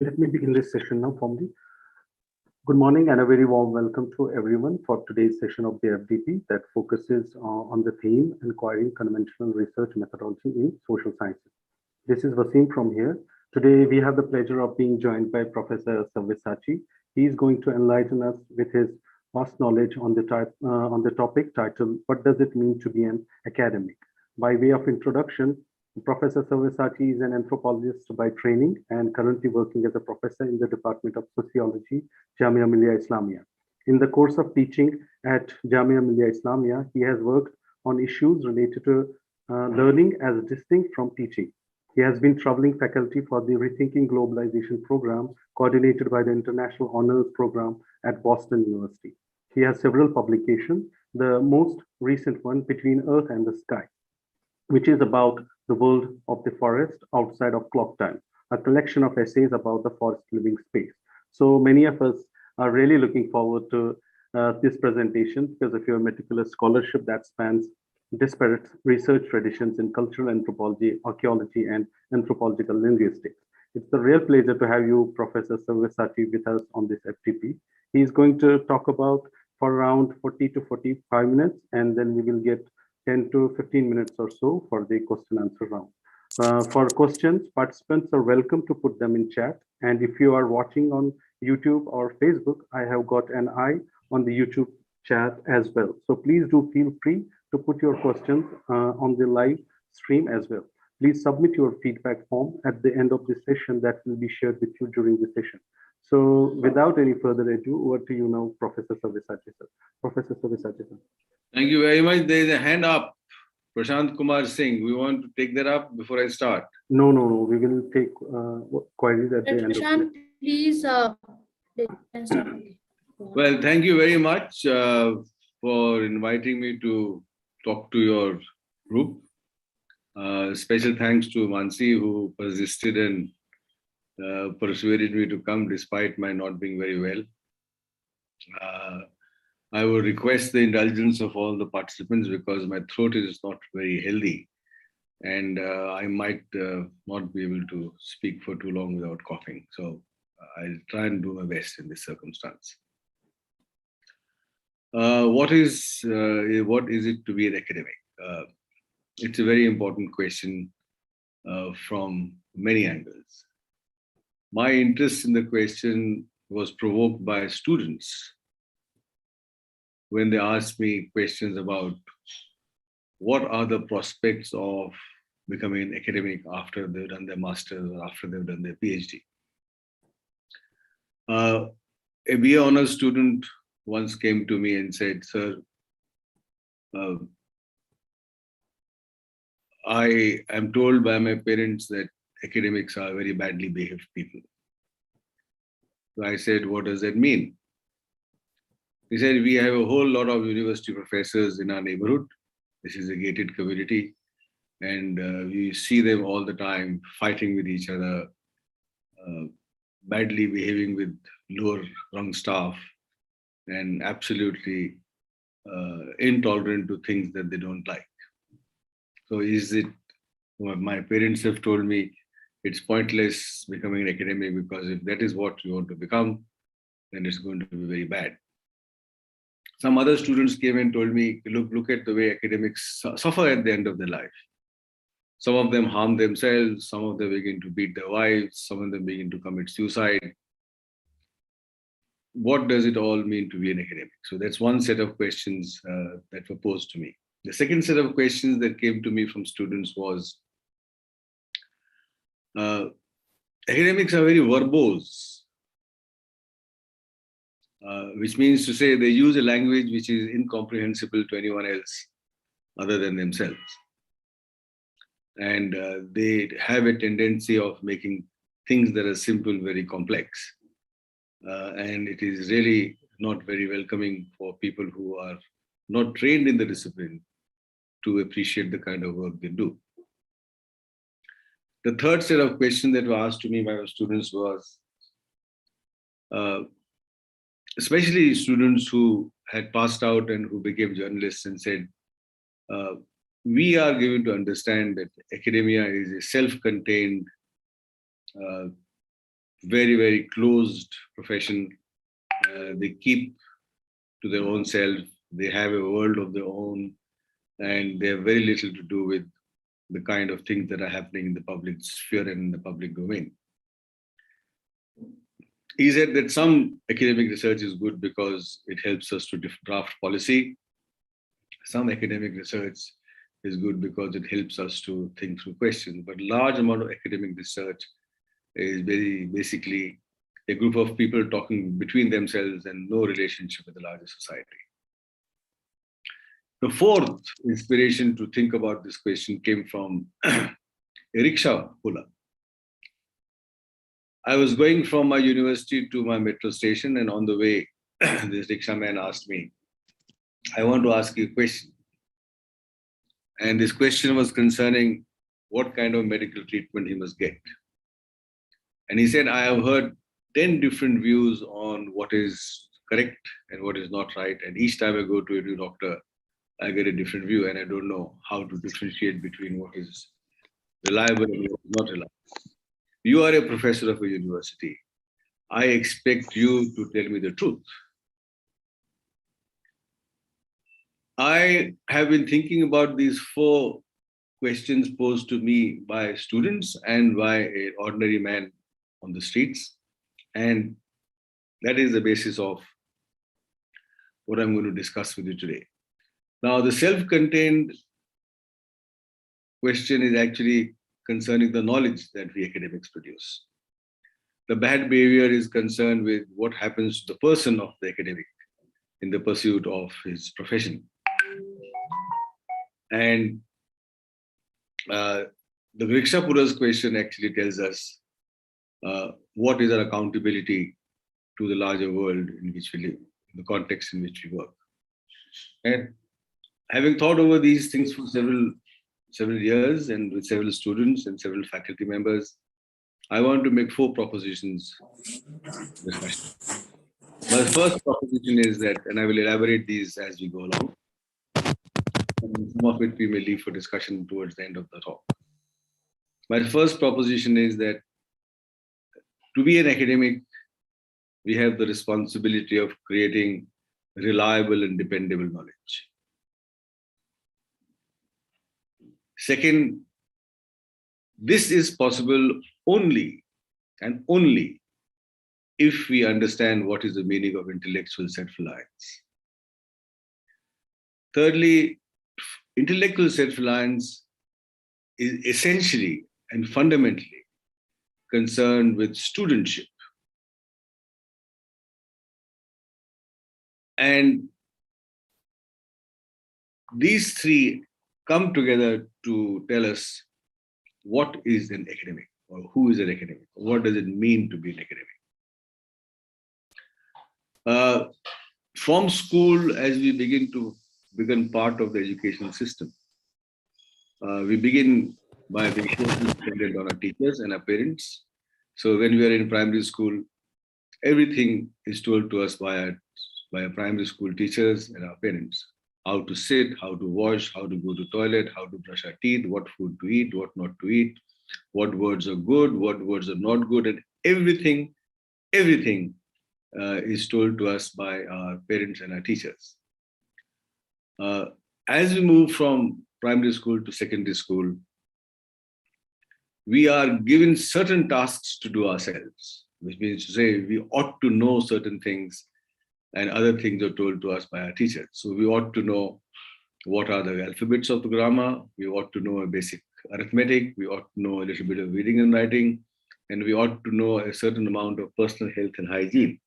Let me begin this session now formally. Good morning and a very warm welcome to everyone for today's session of the FDP that focuses on the theme Inquiring Conventional Research Methodology in Social Sciences. This is Wasim from here. Today we have the pleasure of being joined by Professor Savyasaachi. He is going to enlighten us with his vast knowledge on the topic titled What Does It Mean to Be an Academic? By way of introduction, Professor Savyasaachi is an anthropologist by training and currently working as a professor in the Department of Sociology, Jamia Millia Islamia. In the course of teaching at Jamia Millia Islamia, he has worked on issues related to learning as distinct from teaching. He has been traveling faculty for the Rethinking Globalization program coordinated by the International Honors Program at Boston University. He has several publications, the most recent one, Between Earth and the Sky, which is about the world of the forest outside of clock time, a collection of essays about the forest living space. So many of us are really looking forward to this presentation because of your meticulous scholarship that spans disparate research traditions in cultural anthropology, archaeology, and anthropological linguistics. It's a real pleasure to have you, Professor Savyasaachi, with us on this FTP. He's going to talk about for around 40 to 45 minutes, and then we will get 10 to 15 minutes or so for the question answer round. For questions, participants are welcome to put them in chat. And if you are watching on YouTube or Facebook, I have got an eye on the YouTube chat as well. So please do feel free to put your questions on the live stream as well. Please submit your feedback form at the end of the session that will be shared with you during the session. So without any further ado, over to you now, Professor Savyasaachi sir. Professor Savyasaachi sir. Thank you very much. There is a hand up. Prashant Kumar Singh. We want to take that up before I start. No. We will take queries at the end. Prashant, please. Well, thank you very much for inviting me to talk to your group. Special thanks to Mansi, who persisted and persuaded me to come despite my not being very well. I would request the indulgence of all the participants because my throat is not very healthy and I might not be able to speak for too long without coughing. So I'll try and do my best in this circumstance. What is it to be an academic? It's a very important question from many angles. My interest in the question was provoked by students when they asked me questions about what are the prospects of becoming an academic after they've done their master's or after they've done their PhD. A BA honors student once came to me and said, "Sir, I am told by my parents that academics are very badly behaved people." So I said, "What does that mean?" He said, "We have a whole lot of university professors in our neighborhood. This is a gated community. And we see them all the time fighting with each other, badly behaving with lower rung staff, and absolutely intolerant to things that they don't like. So my parents have told me it's pointless becoming an academic because if that is what you want to become, then it's going to be very bad." Some other students came and told me, look at the way academics suffer at the end of their life. Some of them harm themselves, some of them begin to beat their wives, some of them begin to commit suicide. What does it all mean to be an academic? So that's one set of questions that were posed to me. The second set of questions that came to me from students was, academics are very verbose. Which means to say they use a language which is incomprehensible to anyone else other than themselves. And they have a tendency of making things that are simple very complex. And it is really not very welcoming for people who are not trained in the discipline to appreciate the kind of work they do. The third set of questions that were asked to me by my students was, especially students who had passed out and who became journalists and said, we are given to understand that academia is a self-contained very, very closed profession. They keep to their own self. They have a world of their own, and they have very little to do with the kind of things that are happening in the public sphere and in the public domain. He said that some academic research is good because it helps us to draft policy. Some academic research is good because it helps us to think through questions. But large amount of academic research is very basically a group of people talking between themselves and no relationship with the larger society. The fourth inspiration to think about this question came from a rickshaw puller. I was going from my university to my metro station, and on the way, this rickshaw man asked me, I want to ask you a question. And this question was concerning what kind of medical treatment he must get. And he said, I have heard 10 different views on what is correct and what is not right. And each time I go to a new doctor, I get a different view, and I don't know how to differentiate between what is reliable and what is not reliable. You are a professor of a university. I expect you to tell me the truth. I have been thinking about these four questions posed to me by students and by an ordinary man on the streets. And that is the basis of what I'm going to discuss with you today. Now, the self-contained question is actually concerning the knowledge that we academics produce. The bad behavior is concerned with what happens to the person of the academic in the pursuit of his profession. And the Riksha Pura's question actually tells us what is our accountability to the larger world in which we live, in the context in which we work. And having thought over these things for several years and with several students and several faculty members, I want to make four propositions. My first proposition is that, and I will elaborate these as we go along, and some of it we may leave for discussion towards the end of the talk. My first proposition is that to be an academic, we have the responsibility of creating reliable and dependable knowledge. Second, this is possible only and only if we understand what is the meaning of intellectual self-reliance. Thirdly, intellectual self-reliance is essentially and fundamentally concerned with studentship. And these three come together to tell us what is an academic, or who is an academic, what does it mean to be an academic. From school, as we become part of the education system, we begin by being dependent on our teachers and our parents. So when we are in primary school, everything is told to us by our primary school teachers and our parents. How to sit, how to wash, how to go to toilet, how to brush our teeth, what food to eat, what not to eat, what words are good, what words are not good, and everything is told to us by our parents and our teachers. As we move from primary school to secondary school, we are given certain tasks to do ourselves, which means to say we ought to know certain things, and other things are told to us by our teachers. So we ought to know what are the alphabets of the grammar, we ought to know a basic arithmetic, we ought to know a little bit of reading and writing, and we ought to know a certain amount of personal health and hygiene.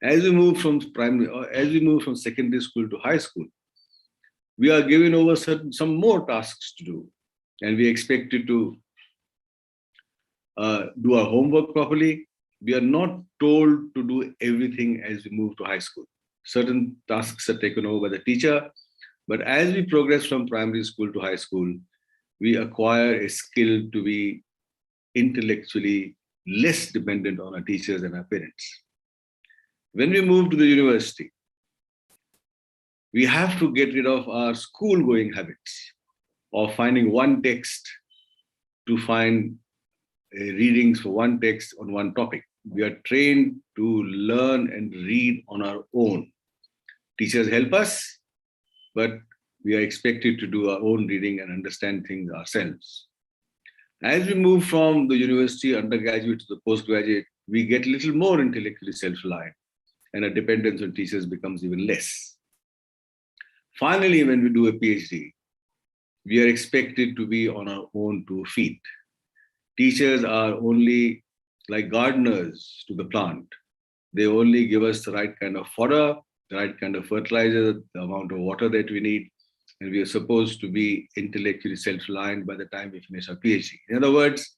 As we move from secondary school to high school, we are given over some more tasks to do, and we expected to do our homework properly. We are not told to do everything as we move to high school. Certain tasks are taken over by the teacher, but as we progress from primary school to high school, we acquire a skill to be intellectually less dependent on our teachers and our parents. When we move to the university, we have to get rid of our school-going habits of finding one text to find readings for one text on one topic. We are trained to learn and read on our own. Teachers help us, but we are expected to do our own reading and understand things ourselves. As we move from the university undergraduate to the postgraduate, we get a little more intellectually self-reliant, and our dependence on teachers becomes even less. Finally, when we do a PhD, we are expected to be on our own 2 feet. Teachers are only like gardeners to the plant. They only give us the right kind of fodder, the right kind of fertilizer, the amount of water that we need, and we are supposed to be intellectually self-reliant by the time we finish our PhD. In other words,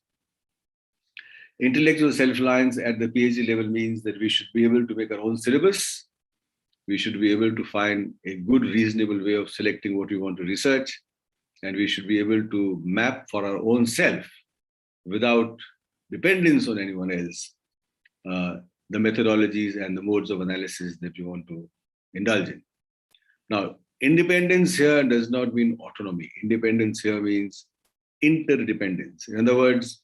intellectual self-reliance at the PhD level means that we should be able to make our own syllabus. We should be able to find a good, reasonable way of selecting what we want to research, and we should be able to map for our own self, without dependence on anyone else, the methodologies and the modes of analysis that we want to indulge in. Now, independence here does not mean autonomy. Independence here means interdependence. In other words,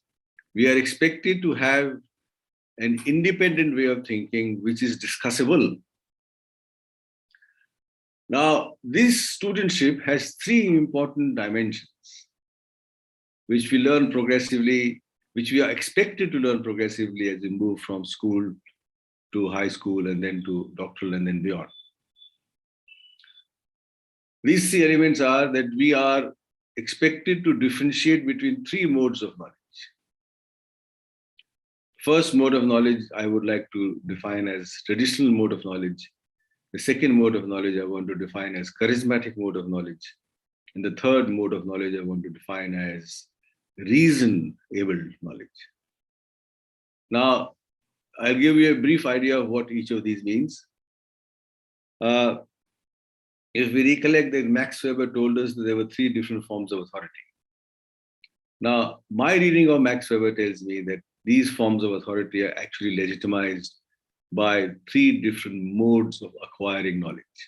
we are expected to have an independent way of thinking which is discussable. Now, this studentship has 3 important dimensions which we learn progressively, which we are expected to learn progressively as we move from school to high school and then to doctoral and then beyond. These 3 elements are that we are expected to differentiate between 3 modes of knowledge. First mode of knowledge I would like to define as traditional mode of knowledge. The second mode of knowledge I want to define as charismatic mode of knowledge. And the third mode of knowledge I want to define as reason-able knowledge. Now, I'll give you a brief idea of what each of these means. If we recollect that Max Weber told us that there were 3 different forms of authority. Now, my reading of Max Weber tells me that these forms of authority are actually legitimized by 3 different modes of acquiring knowledge.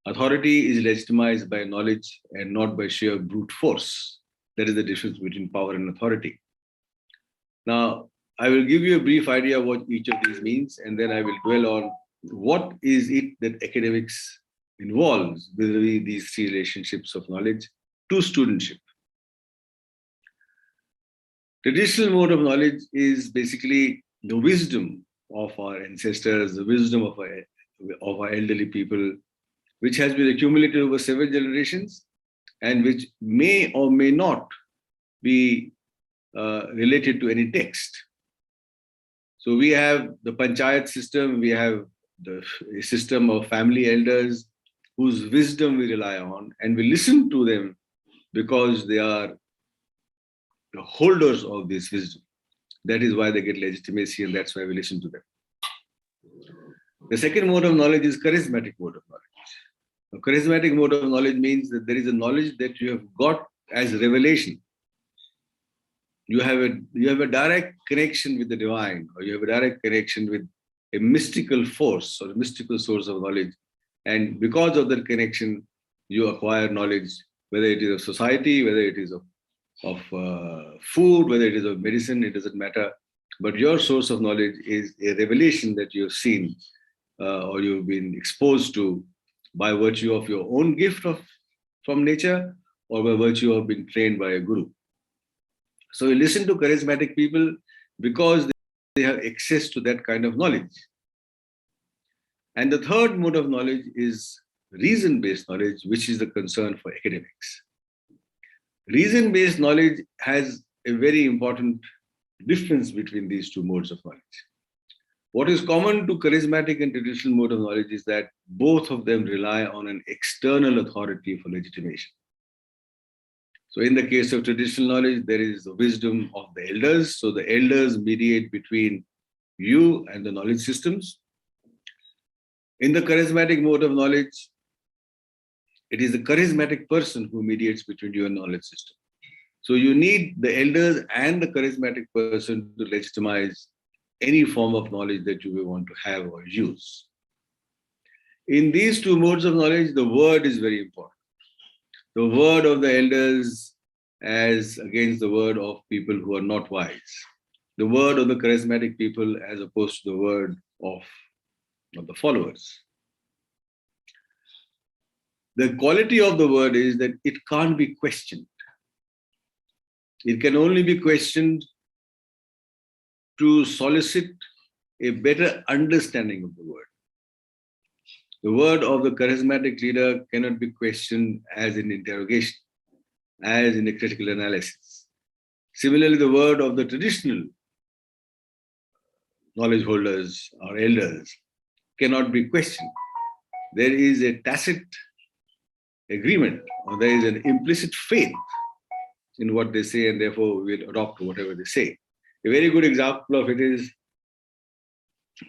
Authority is legitimized by knowledge and not by sheer brute force. That is the difference between power and authority. Now, I will give you a brief idea of what each of these means, and then I will dwell on what is it that academics involves with these 3 relationships of knowledge to studentship. Traditional mode of knowledge is basically the wisdom of our ancestors, the wisdom of our elderly people, which has been accumulated over several generations and which may or may not be related to any text. So we have the panchayat system, we have the system of family elders whose wisdom we rely on, and we listen to them because they are the holders of this wisdom. That is why they get legitimacy, and that's why we listen to them. The second mode of knowledge is charismatic mode of knowledge. A charismatic mode of knowledge means that there is a knowledge that you have got as revelation. You have a direct connection with the divine, or you have a direct connection with a mystical force or a mystical source of knowledge. And because of that connection, you acquire knowledge, whether it is of society, whether it is of food, whether it is of medicine, it doesn't matter. But your source of knowledge is a revelation that you have seen or you've been exposed to by virtue of your own gift from nature or by virtue of being trained by a guru. So you listen to charismatic people because they have access to that kind of knowledge. And the third mode of knowledge is reason-based knowledge, which is the concern for academics. Reason-based knowledge has a very important difference between these 2 modes of knowledge. What is common to charismatic and traditional mode of knowledge is that both of them rely on an external authority for legitimation. So in the case of traditional knowledge, there is the wisdom of the elders. So the elders mediate between you and the knowledge systems. In the charismatic mode of knowledge, it is the charismatic person who mediates between you and knowledge system. So you need the elders and the charismatic person to legitimize any form of knowledge that you may want to have or use. In these 2 modes of knowledge, the word is very important. The word of the elders as against the word of people who are not wise. The word of the charismatic people as opposed to the word of the followers. The quality of the word is that it can't be questioned. It can only be questioned to solicit a better understanding of the word. The word of the charismatic leader cannot be questioned as an interrogation, as in a critical analysis. Similarly, the word of the traditional knowledge holders or elders cannot be questioned. There is a tacit agreement, or there is an implicit faith in what they say, and therefore we will adopt whatever they say. A very good example of it is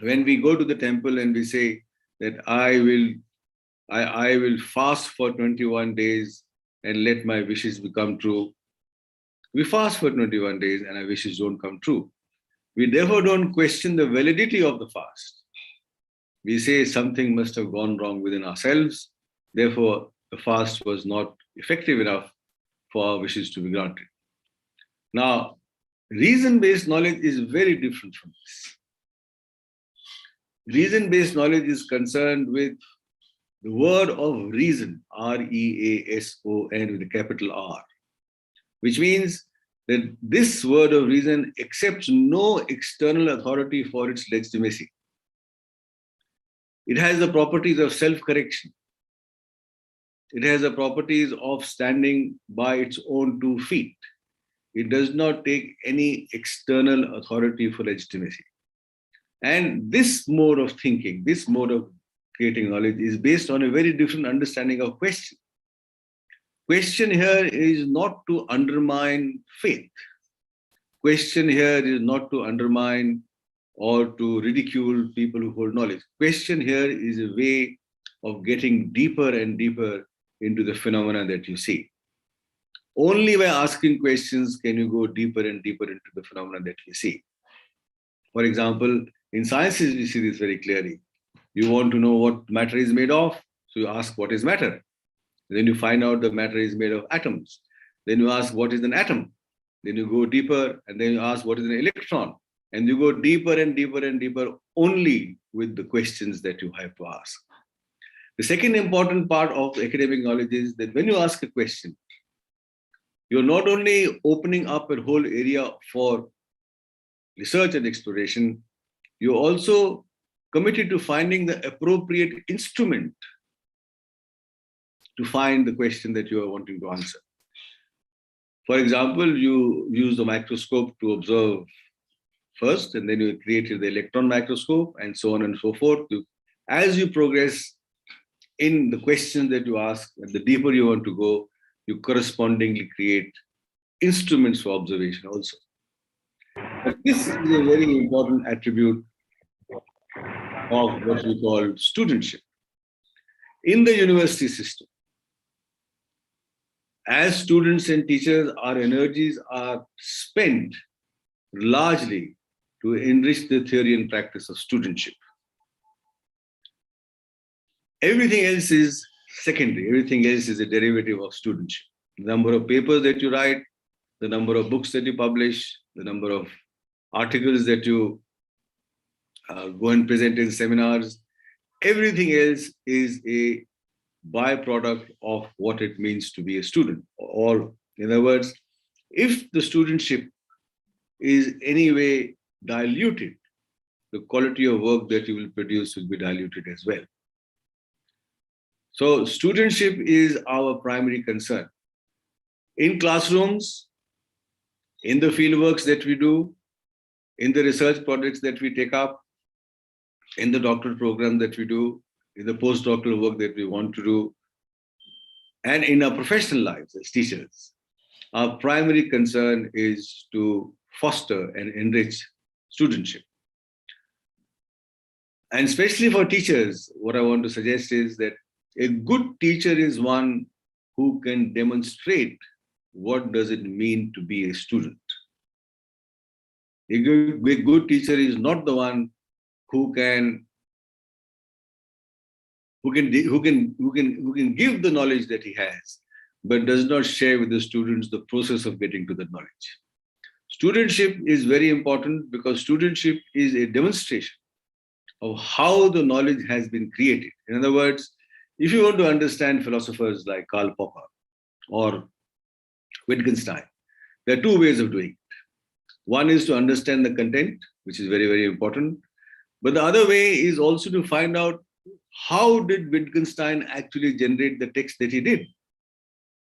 when we go to the temple and we say that I will fast for 21 days and let my wishes become true. We fast for 21 days and our wishes don't come true. We therefore don't question the validity of the fast. We say something must have gone wrong within ourselves. Therefore, the fast was not effective enough for our wishes to be granted. Now, reason-based knowledge is very different from this. Reason-based knowledge is concerned with the word of reason, R-E-A-S-O-N with a capital R, which means that this word of reason accepts no external authority for its legitimacy. It has the properties of self-correction. It has the properties of standing by its own 2 feet. It does not take any external authority for legitimacy. And this mode of thinking, this mode of creating knowledge is based on a very different understanding of question. Question here is not to undermine faith. Question here is not to undermine or to ridicule people who hold knowledge. Question here is a way of getting deeper and deeper into the phenomena that you see. Only by asking questions can you go deeper and deeper into the phenomena that you see. For example, in sciences, we see this very clearly. You want to know what matter is made of, so you ask what is matter. Then you find out the matter is made of atoms. Then you ask what is an atom. Then you go deeper and then you ask what is an electron. And you go deeper and deeper and deeper only with the questions that you have to ask. The second important part of academic knowledge is that when you ask a question, you're not only opening up a whole area for research and exploration, you're also committed to finding the appropriate instrument to find the question that you are wanting to answer. For example, you use the microscope to observe first, and then you created the electron microscope, and so on and so forth. As you progress in the questions that you ask, and the deeper you want to go, you correspondingly create instruments for observation also. But this is a very important attribute of what we call studentship. In the university system, as students and teachers, our energies are spent largely to enrich the theory and practice of studentship. Everything else is secondary. Everything else is a derivative of studentship. The number of papers that you write, the number of books that you publish, the number of articles that you go and present in seminars, everything else is a byproduct of what it means to be a student. Or, in other words, if the studentship is anyway diluted, the quality of work that you will produce will be diluted as well. So studentship is our primary concern. In classrooms, in the fieldworks that we do, in the research projects that we take up, in the doctoral program that we do, in the postdoctoral work that we want to do, and in our professional lives as teachers, our primary concern is to foster and enrich studentship. And especially for teachers, what I want to suggest is that a good teacher is one who can demonstrate what does it mean to be a student. A good teacher is not the one who can give the knowledge that he has, but does not share with the students the process of getting to the knowledge. Studentship is very important because studentship is a demonstration of how the knowledge has been created. In other words, if you want to understand philosophers like Karl Popper or Wittgenstein, there are two ways of doing it. One is to understand the content, which is very, very important. But the other way is also to find out how did Wittgenstein actually generate the text that he did?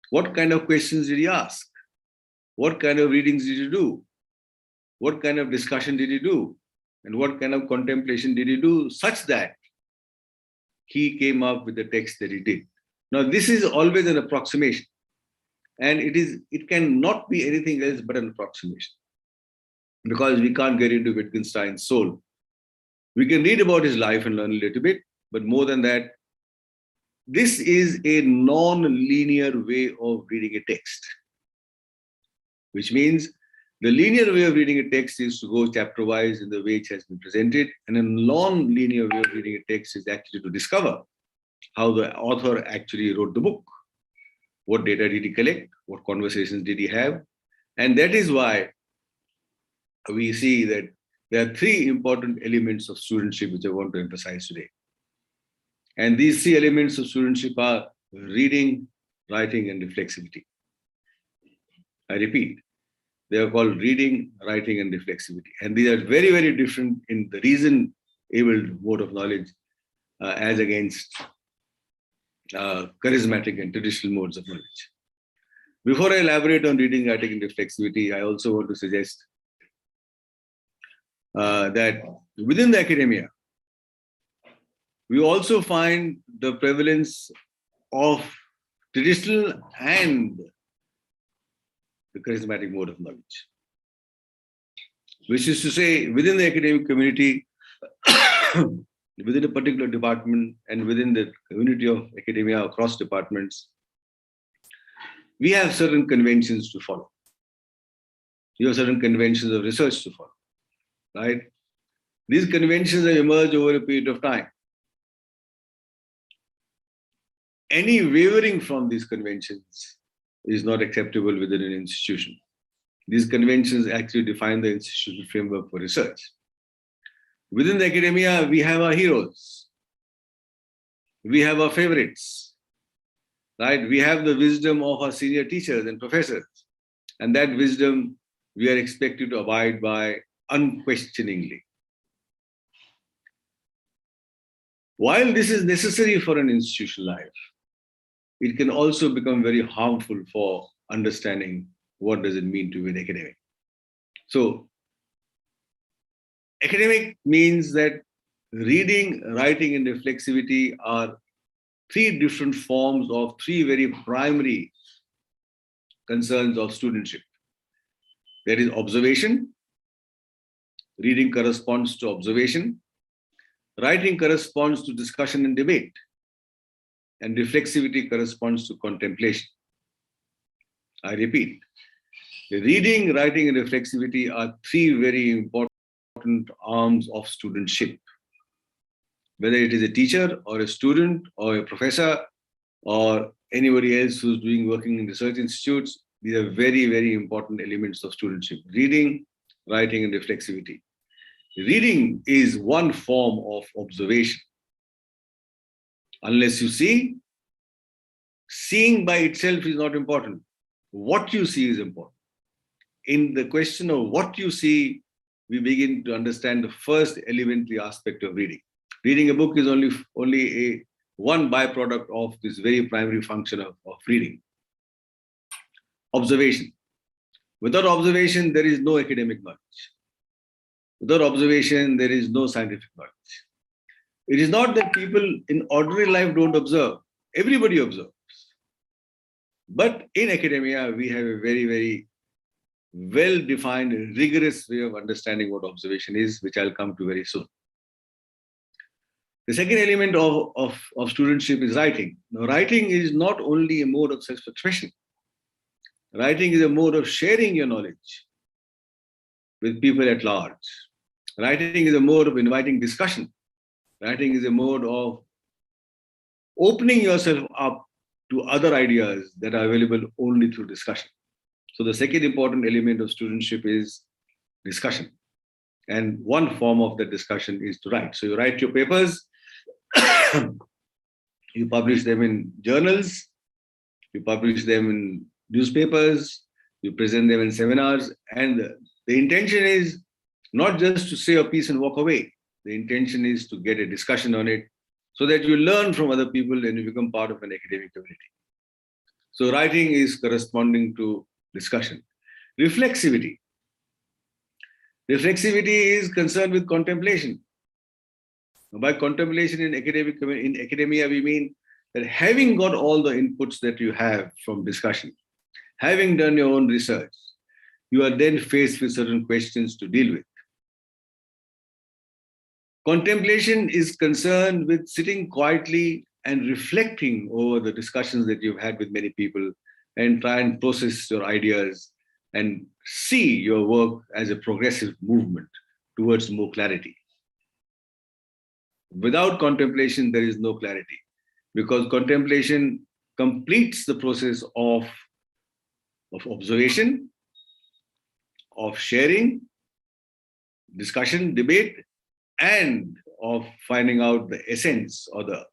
What kind of questions did he ask? What kind of readings did he do? What kind of discussion did he do? And what kind of contemplation did he do such that he came up with the text that he did? Now, this is always an approximation. And it cannot be anything else but an approximation, because we can't get into Wittgenstein's soul. We can read about his life and learn a little bit, but more than that, this is a non-linear way of reading a text, which means the linear way of reading a text is to go chapter-wise in the way it has been presented, and a non-linear way of reading a text is actually to discover how the author actually wrote the book. What data did he collect? What conversations did he have? And that is why we see that there are three important elements of studentship which I want to emphasize today. And these three elements of studentship are reading, writing, and reflexivity. I repeat, they are called reading, writing, and reflexivity. And these are very, very different in the reason-abled mode of knowledge as against charismatic and traditional modes of knowledge. Before I elaborate on reading, writing, and reflexivity, I also want to suggest that within the academia, we also find the prevalence of traditional and the charismatic mode of knowledge. Which is to say, within the academic community, within a particular department and within the community of academia across departments, we have certain conventions to follow. You have certain conventions of research to follow, right? These conventions have emerged over a period of time. Any wavering from these conventions is not acceptable within an institution. These conventions actually define the institutional framework for research. Within the academia, we have our heroes. We have our favorites, right? We have the wisdom of our senior teachers and professors. And that wisdom we are expected to abide by unquestioningly. While this is necessary for an institutional life, it can also become very harmful for understanding what does it mean to be an academic. So, academic means that reading, writing, and reflexivity are three different forms of three very primary concerns of studentship. There is observation. Reading corresponds to observation. Writing corresponds to discussion and debate. And reflexivity corresponds to contemplation. I repeat, reading, writing, and reflexivity are three very important arms of studentship. Whether it is a teacher or a student or a professor or anybody else who's working in research institutes, these are very, very important elements of studentship. Reading, writing, and reflexivity. Reading is one form of observation. Unless you see, seeing by itself is not important. What you see is important. In the question of what you see, we begin to understand the first elementary aspect of reading. Reading a book is only one byproduct of this very primary function of reading. Observation. Without observation, there is no academic knowledge. Without observation, there is no scientific knowledge. It is not that people in ordinary life don't observe. Everybody observes. But in academia, we have a very, very well-defined, rigorous way of understanding what observation is, which I'll come to very soon. The second element of studentship is writing. Now, writing is not only a mode of self-expression. Writing is a mode of sharing your knowledge with people at large. Writing is a mode of inviting discussion. Writing is a mode of opening yourself up to other ideas that are available only through discussion. So the second important element of studentship is discussion. And one form of that discussion is to write. So you write your papers, you publish them in journals, you publish them in newspapers, you present them in seminars, and the intention is not just to say a piece and walk away. The intention is to get a discussion on it so that you learn from other people and you become part of an academic community. So writing is corresponding to discussion. Reflexivity. Reflexivity is concerned with contemplation. By contemplation in academia, we mean that having got all the inputs that you have from discussion, having done your own research, you are then faced with certain questions to deal with. Contemplation is concerned with sitting quietly and reflecting over the discussions that you've had with many people and try and process your ideas and see your work as a progressive movement towards more clarity. Without contemplation, there is no clarity, because contemplation completes the process of observation, of sharing, discussion, debate, and of finding out the essence or the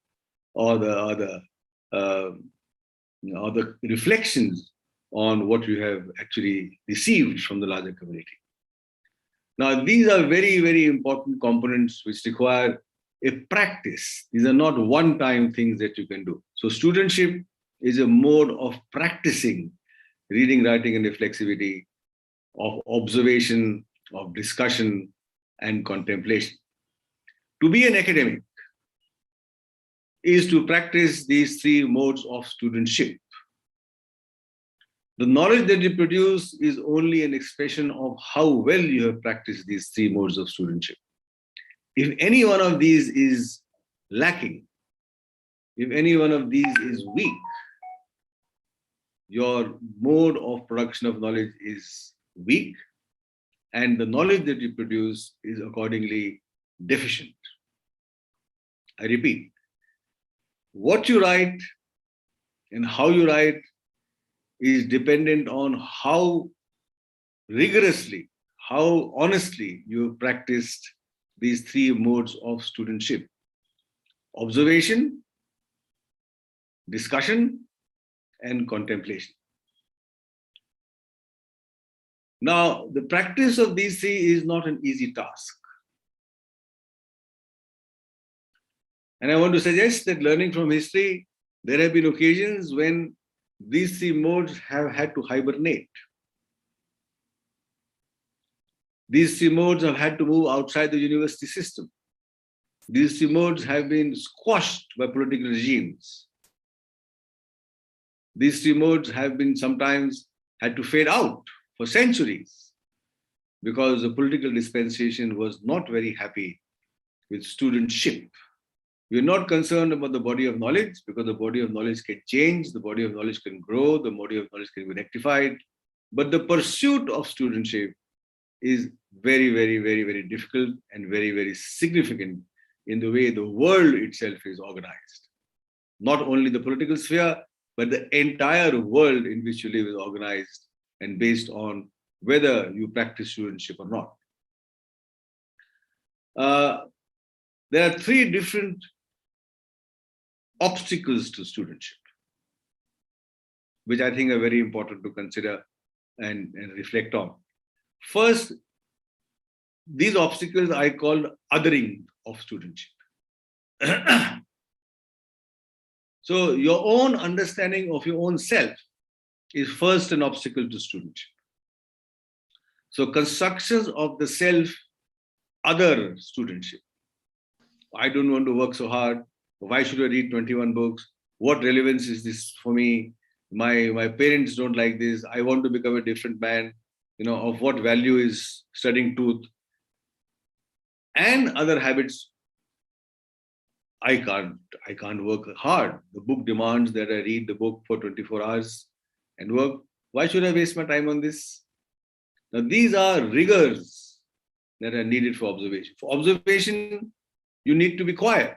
reflections on what you have actually received from the larger community. Now, these are very, very important components which require a practice. These are not one-time things that you can do. So studentship is a mode of practicing reading, writing, and reflexivity, of observation, of discussion, and contemplation. To be an academic is to practice these three modes of studentship. The knowledge that you produce is only an expression of how well you have practiced these three modes of studentship. If any one of these is lacking, if any one of these is weak, your mode of production of knowledge is weak, and the knowledge that you produce is accordingly deficient. I repeat, what you write and how you write is dependent on how rigorously, how honestly you have practiced these three modes of studentship: observation, discussion, and contemplation. Now, the practice of these three is not an easy task. And I want to suggest that learning from history, there have been occasions when these three modes have had to hibernate. These three modes have had to move outside the university system. These three modes have been squashed by political regimes. These three modes have been sometimes had to fade out for centuries because the political dispensation was not very happy with studentship. We are not concerned about the body of knowledge, because the body of knowledge can change, the body of knowledge can grow, the body of knowledge can be rectified. But the pursuit of studentship is very, very, very, very difficult and very, very significant in the way the world itself is organized. Not only the political sphere, but the entire world in which you live is organized and based on whether you practice studentship or not. There are three different obstacles to studentship, which I think are very important to consider and reflect on. First, these obstacles I call othering of studentship. So your own understanding of your own self is first an obstacle to studentship. So constructions of the self other studentship. I don't want to work so hard. Why should I read 21 books? What relevance is this for me? My parents don't like this. I want to become a different man. Of what value is studying truth? And other habits. I can't work hard. The book demands that I read the book for 24 hours and work. Why should I waste my time on this? Now, these are rigors that are needed for observation. For observation, you need to be quiet.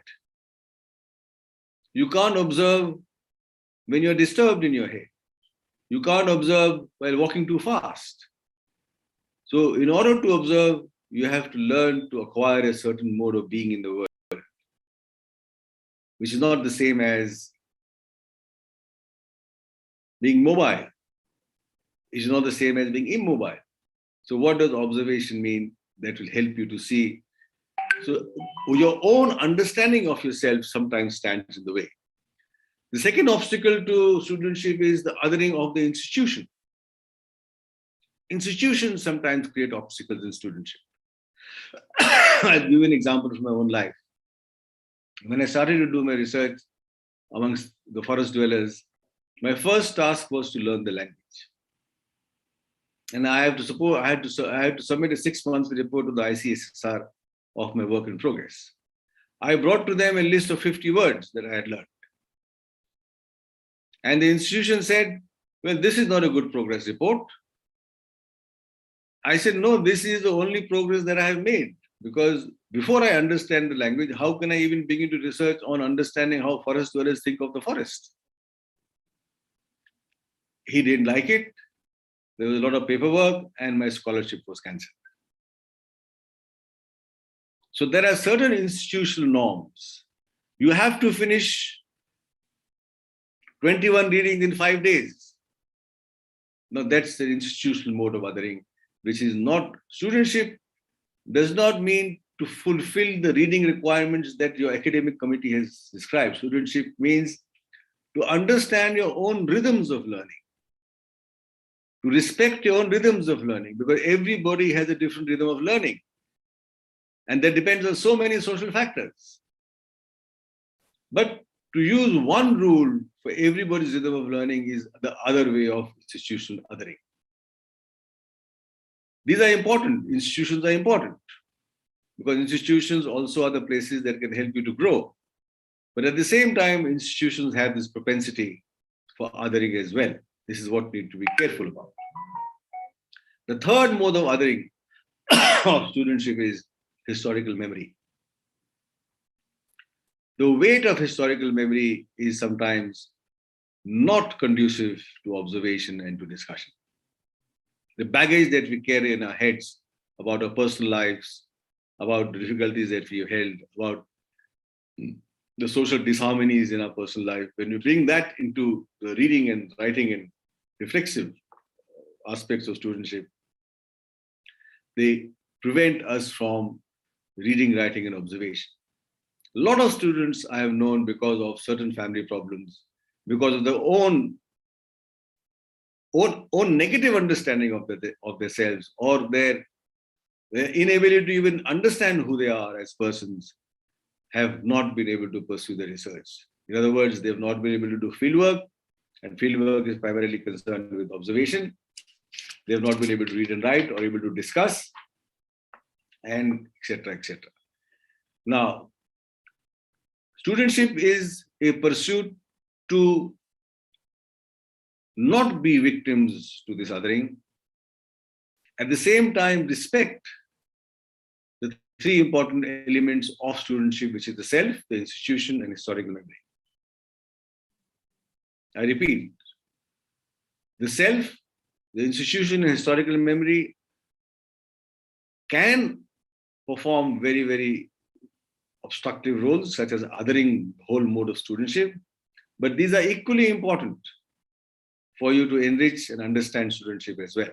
You can't observe when you're disturbed in your head. You can't observe while walking too fast. So in order to observe, you have to learn to acquire a certain mode of being in the world, which is not the same as being mobile. It is not the same as being immobile. So what does observation mean? That will help you to see. So your own understanding of yourself sometimes stands in the way. The second obstacle to studentship is the othering of the institution. Institutions sometimes create obstacles in studentship. I'll give you an example from my own life. When I started to do my research amongst the forest dwellers, my first task was to learn the language. And I had to submit a 6 months report to the ICSSR of my work in progress. I brought to them a list of 50 words that I had learned. And the institution said, well, this is not a good progress report. I said, no, this is the only progress that I have made. Because before I understand the language, how can I even begin to research on understanding how forest dwellers think of the forest? He didn't like it. There was a lot of paperwork and my scholarship was cancelled. So there are certain institutional norms. You have to finish 21 readings in 5 days. Now that's the institutional mode of othering, which is not studentship, does not mean to fulfill the reading requirements that your academic committee has described. Studentship means to understand your own rhythms of learning, to respect your own rhythms of learning, because everybody has a different rhythm of learning. And that depends on so many social factors. But to use one rule for everybody's rhythm of learning is the other way of institutional othering. These are important. Institutions are important because institutions also are the places that can help you to grow. But at the same time, institutions have this propensity for othering as well. This is what we need to be careful about. The third mode of othering of studentship is historical memory. The weight of historical memory is sometimes not conducive to observation and to discussion. The baggage that we carry in our heads about our personal lives, about the difficulties that we have held, about the social disharmonies in our personal life, when we bring that into the reading and writing and reflexive aspects of studentship, they prevent us from reading, writing, and observation. A lot of students I have known, because of certain family problems, because of their own negative understanding of themselves, or their inability to even understand who they are as persons, have not been able to pursue the research. In other words, they have not been able to do fieldwork, and fieldwork is primarily concerned with observation. They have not been able to read and write or able to discuss, and etc., etc. Now, studentship is a pursuit to not be victims to this othering. At the same time, respect the three important elements of studentship, which is the self, the institution, and historical memory. I repeat, the self, the institution, and historical memory can perform very, very obstructive roles, such as othering the whole mode of studentship, but these are equally important for you to enrich and understand studentship as well.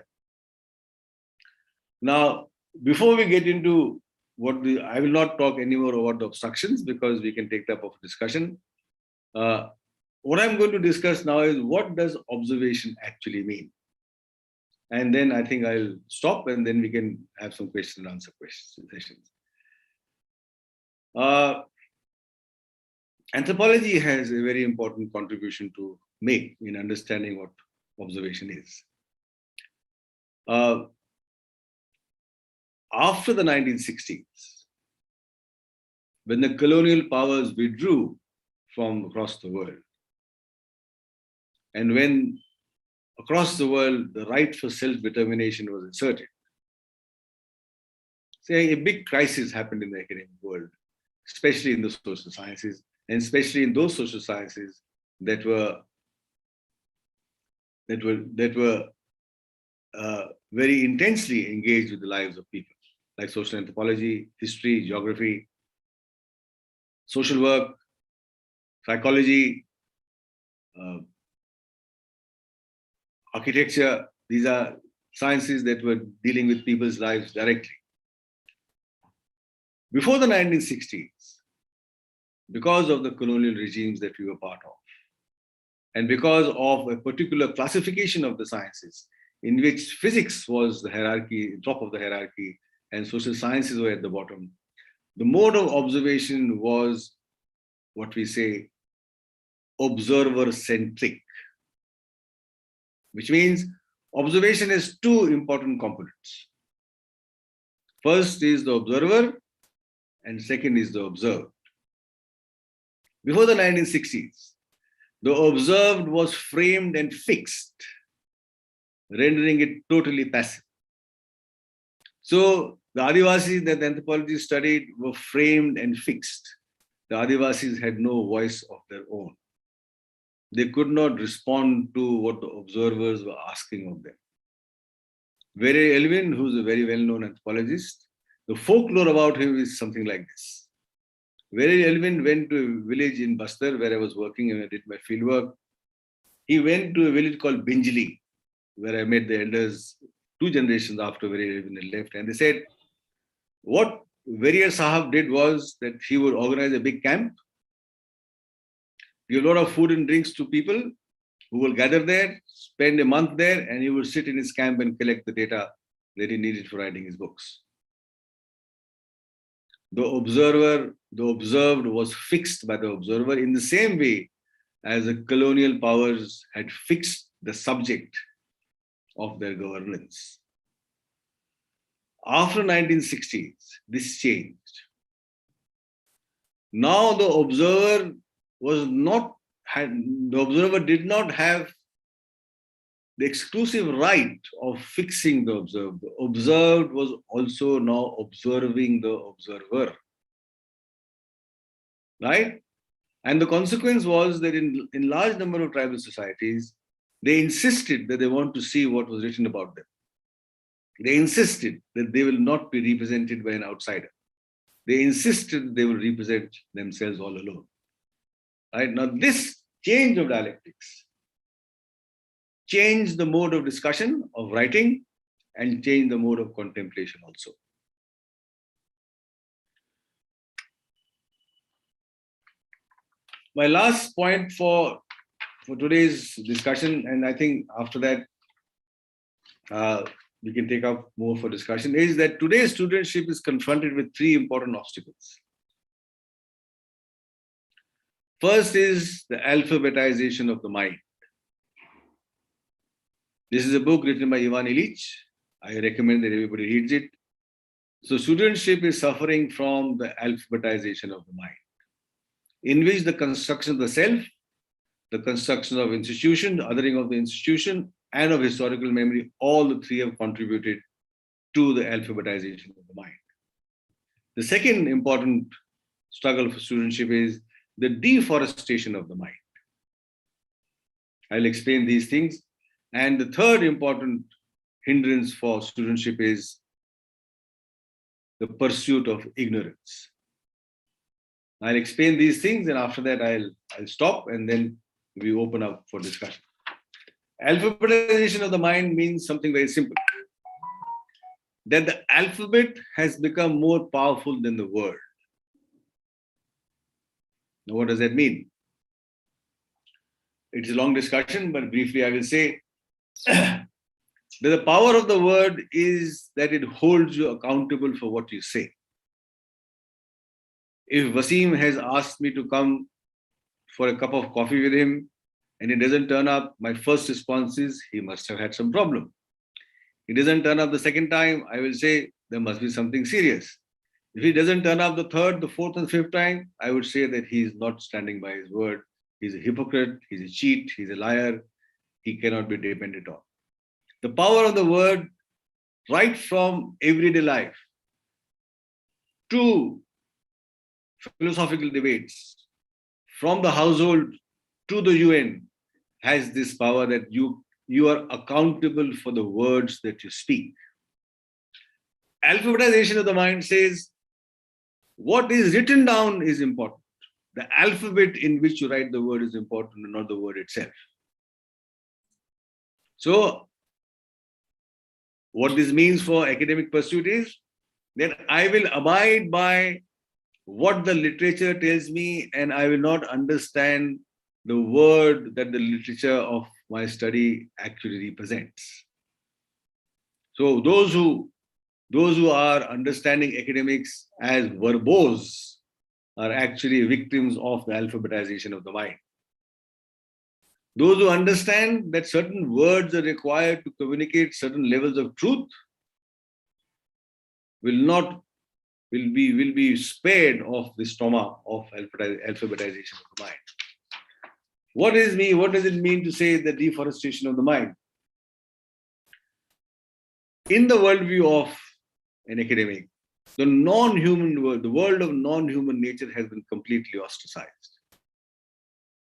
Now, before we get into I will not talk anymore about the obstructions because we can take that up for discussion. What I'm going to discuss now is, what does observation actually mean? And then I think I'll stop and then we can have some question and answer sessions. Anthropology has a very important contribution to make in understanding what observation is. After the 1960s, when the colonial powers withdrew from across the world, and when across the world the right for self-determination was inserted, a big crisis happened in the academic world, especially in the social sciences, and especially in those social sciences that were that were very intensely engaged with the lives of people, like social anthropology, history, geography, social work, psychology, architecture. These are sciences that were dealing with people's lives directly. Before the 1960s, because of the colonial regimes that we were part of, and because of a particular classification of the sciences, in which physics was the hierarchy, top of the hierarchy, and social sciences were at the bottom, the mode of observation was what we say observer-centric, which means observation has two important components. First is the observer, and second is the observed. Before the 1960s, the observed was framed and fixed, rendering it totally passive. So the Adivasis that anthropology studied were framed and fixed. The Adivasis had no voice of their own. They could not respond to what the observers were asking of them. Very Elvin, who's a very well-known anthropologist, the folklore about him is something like this. Very Elvin went to a village in Bastar where I was working and I did my fieldwork. He went to a village called Binjli, where I met the elders 2 generations after Very Elvin had left. And they said, what Verier Sahab did was that he would organize a big camp, give a lot of food and drinks to people who will gather there, spend a month there, and he would sit in his camp and collect the data that he needed for writing his books. The observed was fixed by the observer in the same way as the colonial powers had fixed the subject of their governance. After 1960s, this changed. Now the observer did not have the exclusive right of fixing the observed. The observed was also now observing the observer. Right? And the consequence was that in large number of tribal societies, they insisted that they want to see what was written about them. They insisted that they will not be represented by an outsider. They insisted that they will represent themselves all alone. Right? Now, this change of dialectics changed the mode of discussion, of writing, and changed the mode of contemplation also. My last point for today's discussion, and I think after that we can take up more for discussion, is that today's studentship is confronted with 3 important obstacles. First is the alphabetization of the mind. This is a book written by Ivan Illich. I recommend that everybody reads it. So studentship is suffering from the alphabetization of the mind, in which the construction of the self, the construction of institution, the othering of the institution, and of historical memory, all the 3 have contributed to the alphabetization of the mind. The second important struggle for studentship is the deforestation of the mind. I'll explain these things. And the third important hindrance for studentship is the pursuit of ignorance. I'll explain these things, and after that I'll stop, and then we open up for discussion. Alphabetization of the mind means something very simple. That the alphabet has become more powerful than the word. Now, what does that mean? It's a long discussion, but briefly I will say that the power of the word is that it holds you accountable for what you say. If Wasim has asked me to come for a cup of coffee with him and he doesn't turn up, my first response is he must have had some problem. He doesn't turn up the second time, I will say there must be something serious. If he doesn't turn up the third, the fourth, and fifth time, I would say that he is not standing by his word. He's a hypocrite, he's a cheat, he's a liar. He cannot be depended on. The power of the word, right from everyday life to philosophical debates, from the household to the UN, has this power that you you are accountable for the words that you speak. Alphabetization of the mind says what is written down is important. The alphabet in which you write the word is important and not the word itself. So what this means for academic pursuit is that I will abide by what the literature tells me, and I will not understand the word that the literature of my study actually represents. So those who are understanding academics as verbose are actually victims of the alphabetization of the mind. Those who understand that certain words are required to communicate certain levels of truth will be spared of this trauma of alphabetization of the mind. What does it mean to say the deforestation of the mind? In the worldview of an academic, the non-human world, the world of non-human nature has been completely ostracized.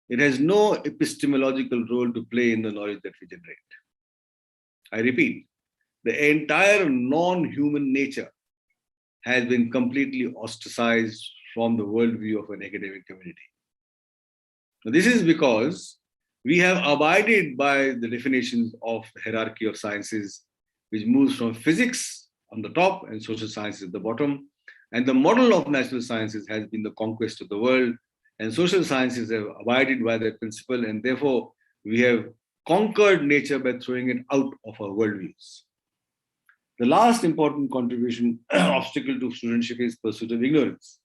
It has no epistemological role to play in the knowledge that we generate. I repeat, the entire non-human nature has been completely ostracized from the worldview of an academic community. Now, this is because we have abided by the definitions of the hierarchy of sciences, which moves from physics on the top and social sciences at the bottom. And the model of natural sciences has been the conquest of the world, and social sciences have abided by that principle, and therefore we have conquered nature by throwing it out of our worldviews. The last important contribution obstacle to studentship is pursuit of ignorance.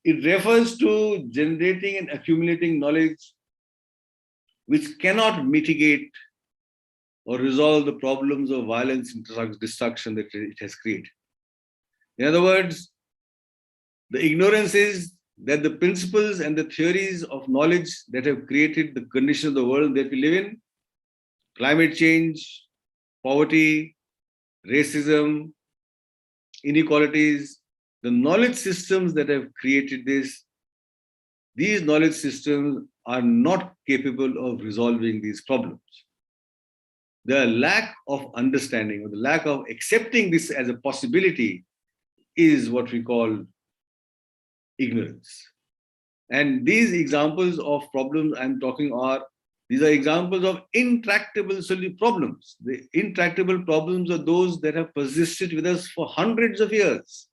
It refers to generating and accumulating knowledge which cannot mitigate or resolve the problems of violence and destruction that it has created. In other words, the ignorance is that the principles and the theories of knowledge that have created the condition of the world that we live in, climate change, poverty, racism, inequalities, the knowledge systems that have created this, these knowledge systems are not capable of resolving these problems. The lack of understanding or the lack of accepting this as a possibility is what we call ignorance. And these examples of problems I'm talking these are examples of intractable problems. The intractable problems are those that have persisted with us for hundreds of years.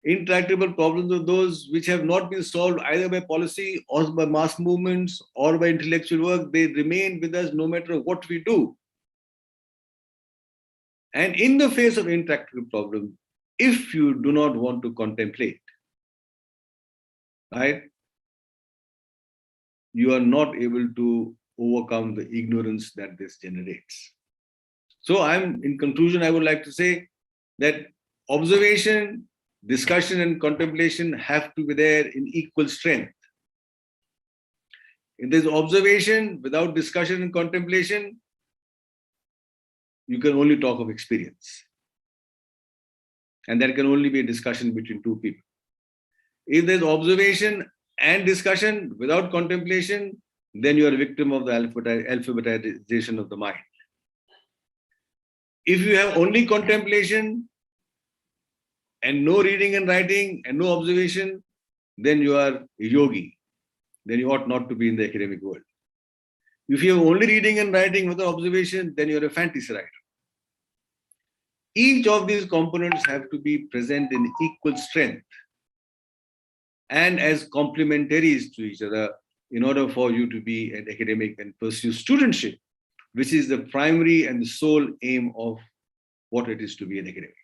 Intractable problems are those which have not been solved either by policy or by mass movements or by intellectual work. They remain with us no matter what we do. And in the face of intractable problems, if you do not want to contemplate, right, you are not able to overcome the ignorance that this generates. So in conclusion, I would like to say that observation, discussion, and contemplation have to be there in equal strength. If there's observation without discussion and contemplation, you can only talk of experience. And there can only be a discussion between two people. If there's observation and discussion without contemplation, then you are a victim of the alphabetization of the mind. If you have only contemplation and no reading and writing and no observation, then you are a yogi. Then you ought not to be in the academic world. If you have only reading and writing without observation, then you are a fantasy writer. Each of these components have to be present in equal strength and as complementaries to each other in order for you to be an academic and pursue studentship, which is the primary and the sole aim of what it is to be an academic.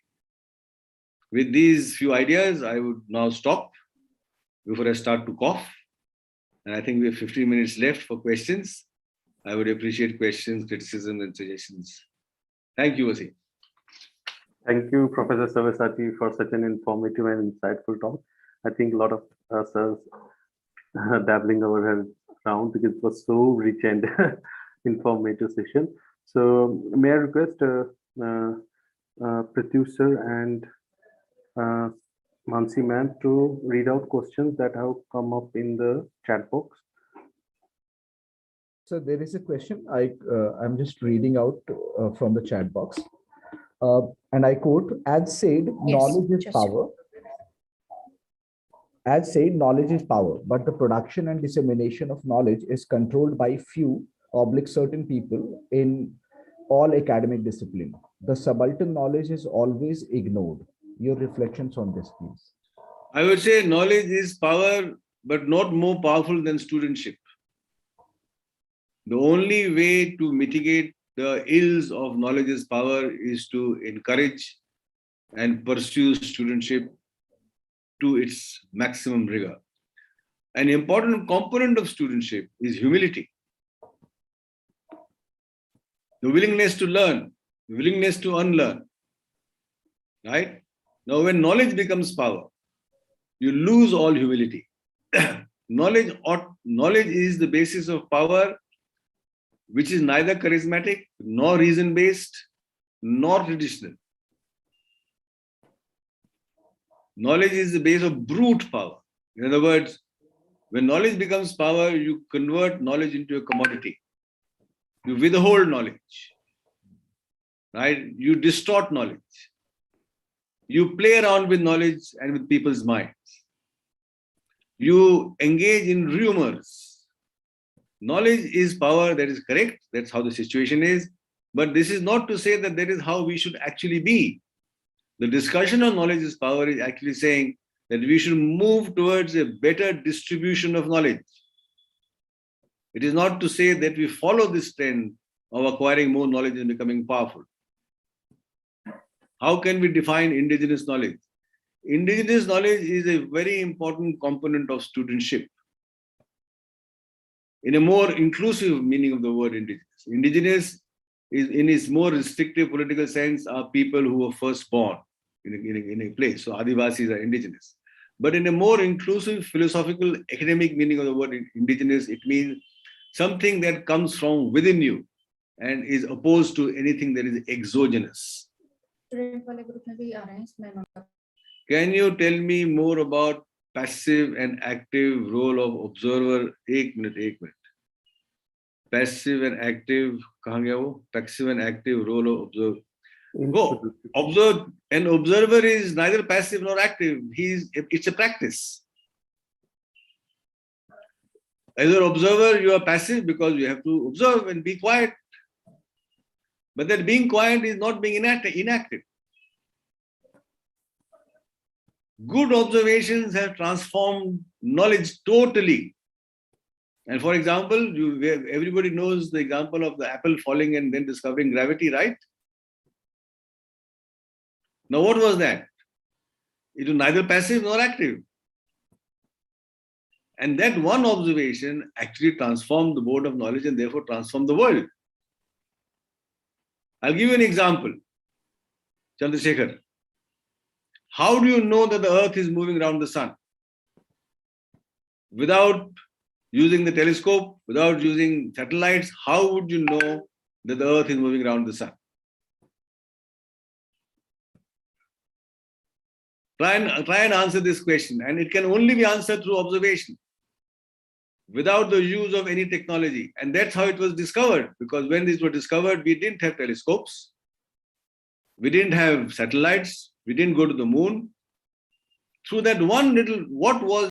With these few ideas, I would now stop before I start to cough. And I think we have 15 minutes left for questions. I would appreciate questions, criticism, and suggestions. Thank you, Wasim. Thank you, Professor Savyasaachi, for such an informative and insightful talk. I think a lot of us are dabbling our heads around because it was so rich and informative session. So may I request Pratyush sir and Mansi ma'am to read out questions that have come up in the chat box. So there is a question. I'm just reading out from the chat box. And I quote, as said, knowledge is power. As said, knowledge is power, but the production and dissemination of knowledge is controlled by few, oblique certain people in all academic discipline. The subaltern knowledge is always ignored. Your reflections on this, please. I would say knowledge is power, but not more powerful than studentship. The only way to mitigate the ills of knowledge is power is to encourage and pursue studentship to its maximum rigor. An important component of studentship is humility. The willingness to learn, the willingness to unlearn. Right? Now, when knowledge becomes power, you lose all humility. Knowledge is the basis of power, which is neither charismatic, nor reason-based, nor traditional. Knowledge is the base of brute power. In other words, when knowledge becomes power, you convert knowledge into a commodity. You withhold knowledge, right? You distort knowledge. You play around with knowledge and with people's minds. You engage in rumors. Knowledge is power, that is correct. That's how the situation is. But this is not to say that that is how we should actually be. The discussion on knowledge is power is actually saying that we should move towards a better distribution of knowledge. It is not to say that we follow this trend of acquiring more knowledge and becoming powerful. How can we define indigenous knowledge? Indigenous knowledge is a very important component of studentship. In a more inclusive meaning of the word indigenous. Indigenous is, in its more restrictive political sense, are people who were first born in a place. So Adivasis are indigenous. But in a more inclusive philosophical academic meaning of the word indigenous, it means something that comes from within you and is opposed to anything that is exogenous. Can you tell me more about passive and active role of observer? Ek minute. Passive and active, kahan gaya wo? Passive and active role of observer. Go. Observe. An observer is neither passive nor active. It's a practice. As an observer, you are passive because you have to observe and be quiet. But that being quiet is not being inactive. Good observations have transformed knowledge totally. And for example, everybody knows the example of the apple falling and then discovering gravity, right? Now, what was that? It was neither passive nor active. And that one observation actually transformed the board of knowledge and therefore transformed the world. I'll give you an example. Chandrasekhar, how do you know that the earth is moving around the sun? Without using the telescope, without using satellites, how would you know that the earth is moving around the sun? Try and answer this question, and it can only be answered through observation, without the use of any technology. And that's how it was discovered, because when these were discovered, we didn't have telescopes, we didn't have satellites, we didn't go to the moon. Through that one little, what was